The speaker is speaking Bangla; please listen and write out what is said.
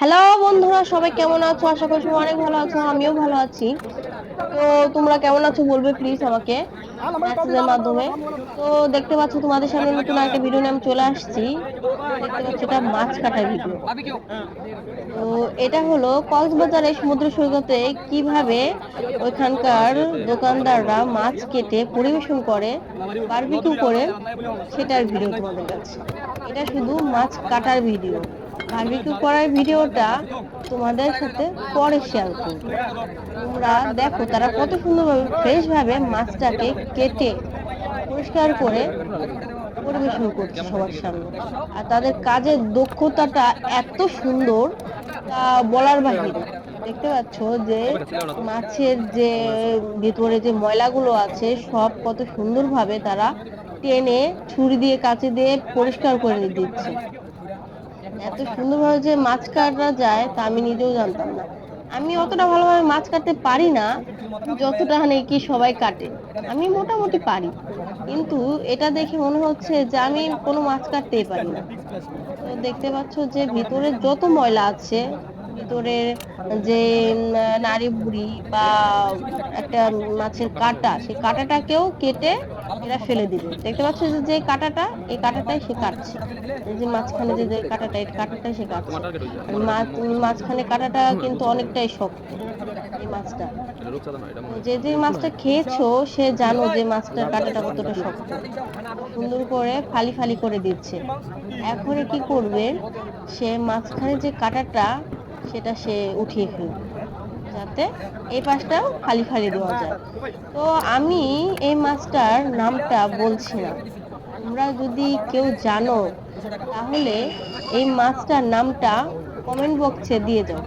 হ্যালো বন্ধুরা, সবাই কেমন আছো? আশা করি সবাই অনেক ভালো আছো। আমিও ভালো আছি। তো তোমরা কেমন আছো বলবে প্লিজ আমাকে মেসেজের মাধ্যমে। তো দেখতে পাচ্ছ তোমাদের সামনে নতুন একটা ভিডিও নিয়ে আমি চলে আসছি। দেখতে পাচ্ছ এটা মাছ কাটার ভিডিও। তো এটা হলো কক্সবাজারের সমুদ্র সৈকতে কিভাবে ওইখানকার দোকানদাররা মাছ কেটে পরিবেশন করে, বারবিকিউ করে, সেটার ভিডিও তোমাদের কাছে। এটা শুধু মাছ কাটার ভিডিও। বারবিকিউ করার ভিডিওটা তোমাদের সাথে পরে শেয়ার করব। তোমরা দেখো তারা কত সুন্দরভাবে ফ্রেশ ভাবে মাছটাকে কেটে পরিষ্কার করে পরিবেশন করছে সবার সামনে। আর তাদের কাজের দক্ষতাটা এত সুন্দর, তা বলার বাহিরে। দেখতে পাচ্ছ যে মাছের যে ভিতরে যে ময়লাগুলো আছে সব কত সুন্দরভাবে তারা টেনে ছুরি দিয়ে কাঁচি দিয়ে পরিষ্কার করে দিচ্ছে। এত সুন্দরভাবে যে মাছ কাটা যায় তা আমি নিজেও জানতাম না। আমি অতটা ভালোভাবে মাছ কাটতে পারি না যতটা নাকি সবাই কাটে। আমি মোটামুটি পারি, কিন্তু এটা দেখে মনে হচ্ছে যে আমি কোনো মাছ কাটতেই পারি না। তো দেখতে পাচ্ছ যে ভিতরে যত ময়লা আছে, ভিতরের যে নাড়ি ভুড়ি বা একটা মাছের কাঁটা, সেই কাঁটাটাকেও কেটে এরা ফেলে দিবে। দেখতে পাচ্ছ যে যে কাঁটাটা, এই কাঁটাটাই সে কাটছে। এই যে মাঝখানে যে যে কাঁটাটা, এই কাঁটাটাই সে কাটছে। আর মাঝখানে কাঁটাটা কিন্তু অনেকটাই শক্ত এই মাছটা। তো যে যে মাছটা খেয়েছো সে জানো যে মাছটার কাঁটাটা কতটা শক্ত। সুন্দর করে ফালি ফালি করে দিচ্ছে। এখন কি করবে, সে মাঝখানে যে কাঁটাটা সেটা সে উঠিয়ে ফেলবে, যাতে এই পাশটাও ফালি ফালি দেওয়া যায়। তো আমি এই মাছটার নামটা বলছি না, তোমরা যদি কেউ জানো তাহলে এই মাছটার নামটা কমেন্ট বক্সে দিয়ে যাও।